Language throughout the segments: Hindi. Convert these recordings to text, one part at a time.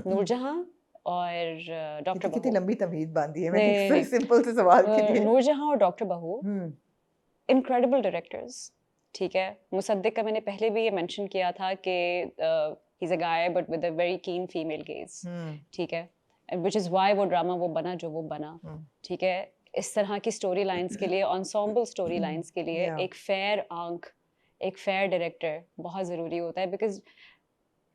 नूरजहां और डॉक्टर कितनी बहू। लंबी तमहीद बांधी है नहीं, मैंने नहीं, एक सिंपल से सवाल के लिए। नूरजहां और डॉक्टर बहू हम्म इनक्रेडिबल डायरेक्टर्स। ठीक है, मुसद्दिक का मैंने पहले भी ये मेंशन किया था कि he is a guy but with a very keen female gaze. Hmm ठीक है, विच इज़ वाई वो ड्रामा वो बना जो वो बना। हम्म ठीक है, इस तरह की स्टोरी लाइन्स के लिए, ensemble स्टोरी लाइन्स के लिए Yeah. एक फेयर आंख, एक फेयर डायरेक्टर बहुत ज़रूरी होता है। Because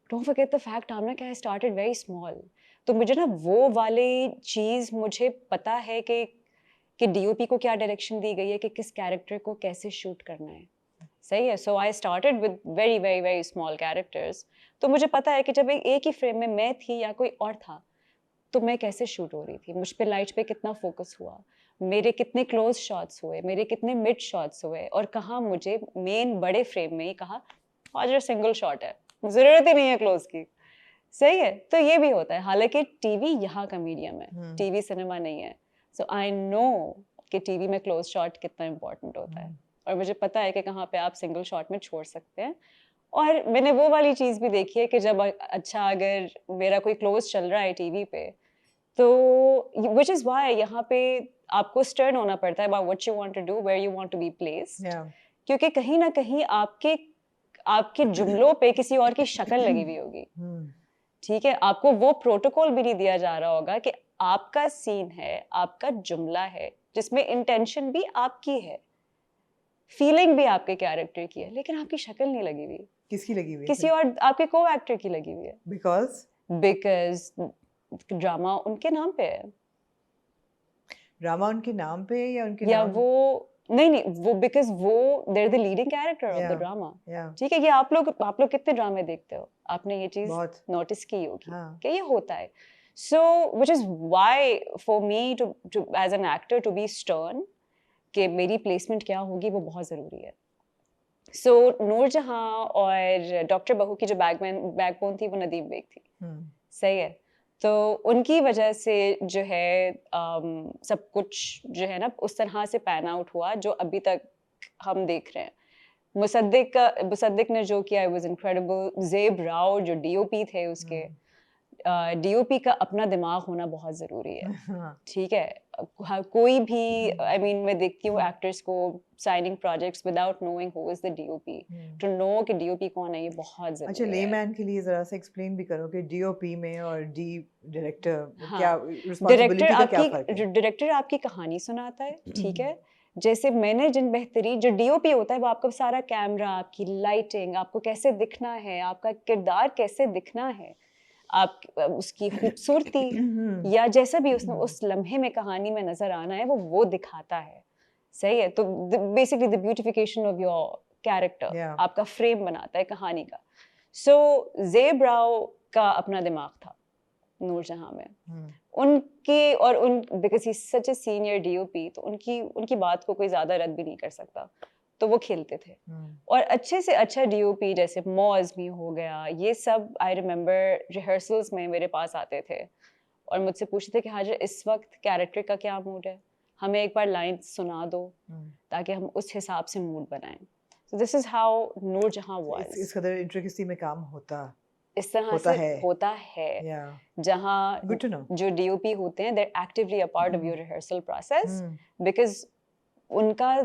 don't forget the fact Amna कि आई स्टार्टेड वेरी स्मॉल। तो मुझे ना वो वाली चीज़ मुझे पता है कि डीओपी को क्या डायरेक्शन दी गई है कि किस कैरेक्टर को कैसे शूट करना है। सही है। So I started with very very very small characters. तो मुझे पता है कि जब एक ही फ्रेम में मैं थी या कोई और था तो मैं कैसे शूट हो रही थी, मुझ पे लाइट पे कितना फोकस हुआ, मेरे कितने क्लोज शॉट्स हुए, मेरे कितने मिड शॉट्स हुए, और कहाँ मुझे मेन बड़े फ्रेम में ही कहा आज सिंगल शॉट है, जरूरत ही नहीं है क्लोज की। सही है। तो ये भी होता है, हालांकि टीवी यहाँ का मीडियम है, टीवी सिनेमा नहीं है। सो आई नो कि टीवी में क्लोज शॉट कितना इंपॉर्टेंट होता है, और मुझे पता है कि कहाँ पे आप सिंगल शॉट में छोड़ सकते हैं। और मैंने वो वाली चीज़ भी देखी है कि जब अच्छा अगर मेरा कोई क्लोज चल रहा है टीवी पे, तो विच इज़ वाई यहाँ पे आपको स्टर्न होना पड़ता है about what you want to do, where you want to be placed. Yeah. क्योंकि कहीं ना कहीं आपके आपके जुमलों पे किसी और की शक्ल लगी हुई होगी। ठीक है, आपको वो प्रोटोकॉल भी नहीं दिया जा रहा होगा कि आपका सीन है, आपका जुमला है जिसमें इंटेंशन भी आपकी है, फीलिंग भी आपके कैरेक्टर की है, लेकिन आपकी शक्ल नहीं लगी हुई, किसकी लगी हुई किसी है? और आपके को एक्टर की लगी हुई है। बिकॉज ड्रामा उनके नाम पे है, ड्रामा उनके नाम पे है या उनके या नाम? वो नहीं, वो बिकॉज वो there the leading character of the Yeah. Drama. Yeah. ठीक है, ये आप लोग कितने ड्रामे देखते हो, आपने ये चीज बहुत। नोटिस की होगी हाँ। कि ये होता है। So which is why for me to as an actor to be stern, कि मेरी प्लेसमेंट क्या होगी वो बहुत ज़रूरी है। सो नूरजहां और डॉक्टर बहू की जो बैकबोन थी वो नदीम बेग थी। सही है। तो उनकी वजह से जो है सब कुछ जो है ना उस तरह से पैन आउट हुआ जो अभी तक हम देख रहे हैं। मुसद्दिक ने जो किया, it was incredible। ज़ेब राव जो डीओपी थे उसके, डीओपी का अपना दिमाग होना बहुत ज़रूरी है। ठीक है, कोई भी आई मीन मैं देखती हूँ एक्टर्स को signing projects without knowing who is the DOP, to know कि डीओपी कौन है, ये बहुत अच्छा, ज़रूरी है। लेमैन के लिए जरा सा एक्सप्लेन भी करो कि डीओपी में और डी डायरेक्टर क्या हाँ, रिस्पांसिबिलिटी का क्या फर्क है? डायरेक्टर आपकी कहानी सुनाता है। ठीक है, जैसे मैंने जिन बेहतरीन जो डीओपी होता है वो आपको सारा कैमरा, आपकी लाइटिंग, आपको कैसे दिखना है, आपका किरदार कैसे दिखना है, आप उसकी खूबसूरती या जैसा भी उसने उस लम्हे में कहानी में नजर आना है वो दिखाता है। सही है। तो basically the beautification of your character Yeah. आपका फ्रेम बनाता है कहानी का। सो ज़ेब राव का अपना दिमाग था नूरजहां में। उनके और उन because he such a senior DOP, तो उनकी बात को कोई ज्यादा रद्द भी नहीं कर सकता, तो वो खेलते थे। और अच्छे से अच्छा डीओपी जैसे मौज भी हो गया, ये सब आई रिमेम्बर रिहर्सल्स में मेरे पास आते थे और मुझसे पूछते थे कि हाजिर इस वक्त कैरेक्टर का क्या मूड है, हमें एक बार लाइन सुना दो ताकि हम उस हिसाब से मूड बनाएं। So this is how Noor Jahan was। इस कदर इंट्रिकेसी में काम इस तरह होता से है। होता है। Yeah. जहाँ Good to know. जो डीओपी होते हैं they're actively a part of your rehearsal process because उनका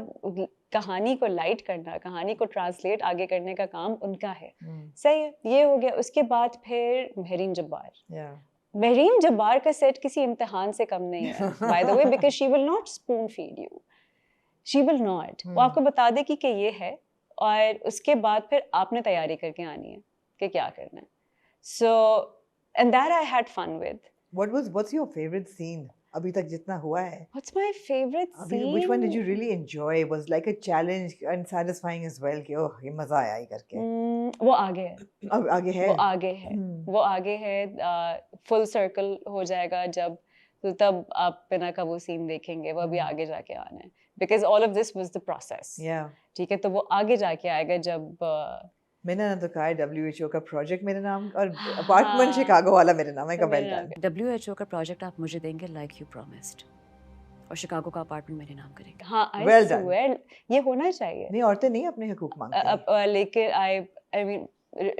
कहानी को लाइट करना, कहानी को ट्रांसलेट आगे करने का काम उनका है। सही है, ये हो गया। उसके बाद फिर महरीन जब्बार। महरीन जब्बार का सेट किसी इम्तिहान से कम नहीं है by the way, because she will not spoon feed you, she will not. वो आपको बता देगी कि ये है और उसके बाद फिर आपने तैयारी करके आनी है कि क्या करना है। So and that I had fun with. What's your favorite scene अभी तक जितना हुआ है? What's my favorite scene? Which one did you really enjoy? Was like a challenge and satisfying as well कि ओह ये मजा आया ही करके? वो आगे है। अब आगे है? वो आगे है। वो आगे है। फुल सर्कल हो जाएगा जब, तो तब आप बिना का वो सीन देखेंगे, वो अभी आगे जाके आना है। Because all of this was the process. Yeah. ठीक है, तो वो आगे जाके आएगा जब मैंने ना तो कहा WHO का प्रोजेक्ट मेरे नाम और अपार्टमेंट शिकागो वाला मेरे नाम है। Well done. WHO का प्रोजेक्ट आप मुझे देंगे लाइक यू प्रॉमिस्ड, और शिकागो का अपार्टमेंट मेरे नाम करेंगे। हाँ, I Well done. swear ये होना चाहिए। नहीं, औरतें नहीं अपने हकूक मांगती। लेकिन I mean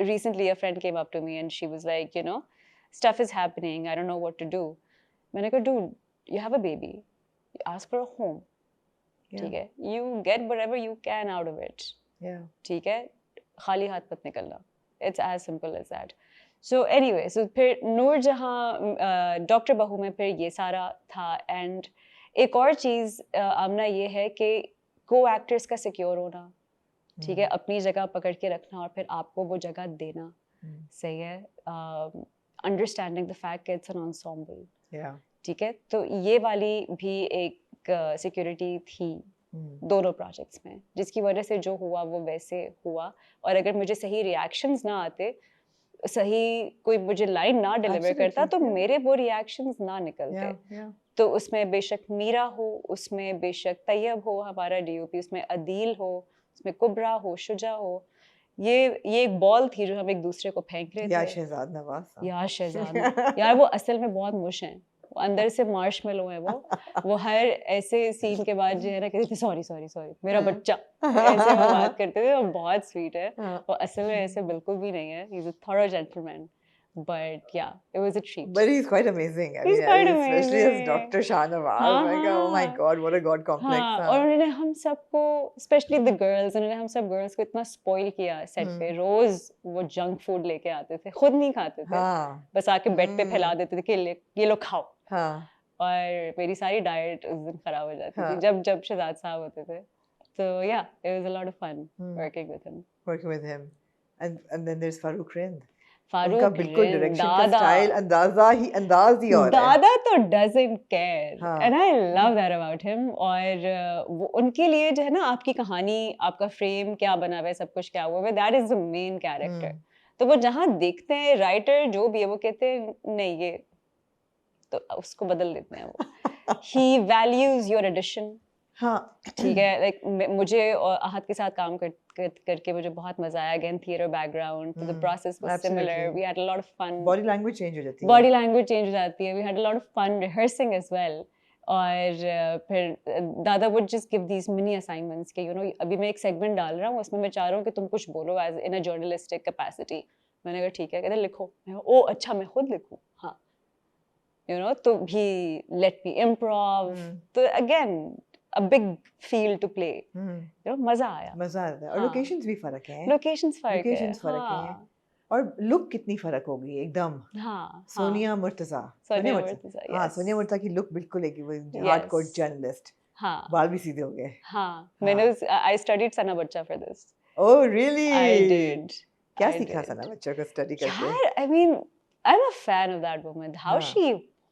recently a friend came up to me and she was like, you know, stuff is happening, I don't know what to do. मैंने कहा, dude, you have a baby, ask for a home. ठीक है, you get whatever you can out of it. ठीक है, खाली हाथ मत निकलना. It's as simple as that. So anyway, so फिर नूरजहां डॉक्टर बहू में फिर ये सारा था. एंड एक और चीज़ आमना ये है कि को एक्टर्स का सिक्योर होना, ठीक है, अपनी जगह पकड़ के रखना और फिर आपको वो जगह देना. सही है. अंडरस्टैंडिंग द फैक्ट कि इट्स एन एंसेम्बल. ठीक है, तो ये वाली भी एक सिक्योरिटी थी दोनों प्रोजेक्ट्स में, जिसकी वजह से जो हुआ वो वैसे हुआ. और अगर मुझे सही रिएक्शंस ना आते, सही कोई मुझे लाइन ना डिलीवर करता, तो मेरे वो रिएक्शंस ना निकलते. तो उसमें बेशक मीरा हो, उसमें बेशक तैयब हो हमारा डीओपी, उसमें अदील हो, उसमें कुबरा हो, शुजा हो, ये एक बॉल थी जो हम एक दूसरे को फेंक रहे थे. यार शहजाद यार वो असल में बहुत मुश हैं, अंदर से मार्शमेलो है वो हर ऐसे सीन के बाद जो है ना कहते थे सॉरी सॉरी सॉरी मेरा बच्चा, ऐसे वो बात करते थे. और बहुत स्वीट है वो, असल में ऐसे बिल्कुल भी नहीं है. ही is a thorough gentleman. But yeah, it was a treat. But he's quite amazing. He's quite amazing. Especially as Dr. Shahnawaz. Like, oh my God, what a God complex. और उन्होंने हम सबको, especially the girls, उन्होंने हम सब girls को इतना spoil किया सेट पे. रोज वो जंक फूड लेके आते थे, खुद नहीं खाते थे, बस आके बेड पे फैला देते थे कि ये लो खाओ. और मेरी सारी डाइट उस दिन खराब हो जाती थी जब शहजाद साहब होते थे. So yeah, it was a lot of fun working with him. And then there's Farooq Rind. उनका बिल्कुल डायरेक्शन का स्टाइल, अंदाज ही और है. दादा तो doesn't care and I love that about him. और वो उनके लिए जो है ना, आपकी कहानी, आपका फ्रेम क्या बना हुआ है, सब कुछ क्या हुआ है, that is the main character. तो वो जहाँ देखते हैं राइटर जो भी है, वो कहते हैं नहीं ये तो उसको बदल देते हैं वो. he values your addition. ठीक है, लाइक मुझे और आहत के साथ काम करके मुझे बहुत मजा आया. अगेन थिएटर बैकग्राउंड, तो the process was similar. We had a lot of fun. Body language change हो जाती है. We had a lot of fun rehearsing as well. और फिर दादा would just give these mini assignments कि यू नो अभी मैं एक सेगमेंट डाल रहा हूँ, उसमें मैं चाह रहा हूँ कि तुम कुछ बोलो as in a journalistic capacity. मैंने कहा ठीक है. कहते लिखो. ओ अच्छा, मैं खुद लिखूँ? हाँ, यू नो, तो भी लेट मी इम्प्रोव. तो again a big field to play. You know, मजा आता है. और लोकेशंस भी फर्क हैं. लोकेशंस फर्क हैं. और लुक कितनी फर्क होगी एकदम. सोनिया मुर्तजा. सोनिया मुर्तजा की लुक बिल्कुल एक हार्डकोर जर्नलिस्ट. बाल भी सीधे हो गए. मैंने I studied सना बच्चा for this. Oh really? I did. क्या सीखा सना बच्चा को स्टडी करके? यार, I mean, I'm a fan of that woman. How she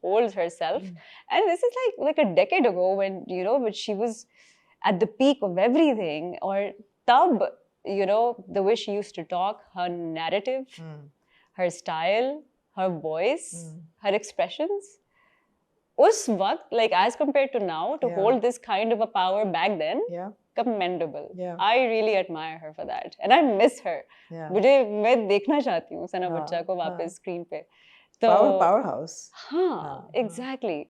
holds herself. And this is like a decade ago when, you know, when she was at the peak of everything. Or tab, you know, the way she used to talk, her narrative, her style, her voice, her expressions. Us waqt, like as compared to now, to hold this kind of a power back then, commendable. I really admire her for that. And I miss her. मैं देखना चाहती हूँ सना बच्चा को वापस स्क्रीन पे. Powerhouse. हाँ, exactly.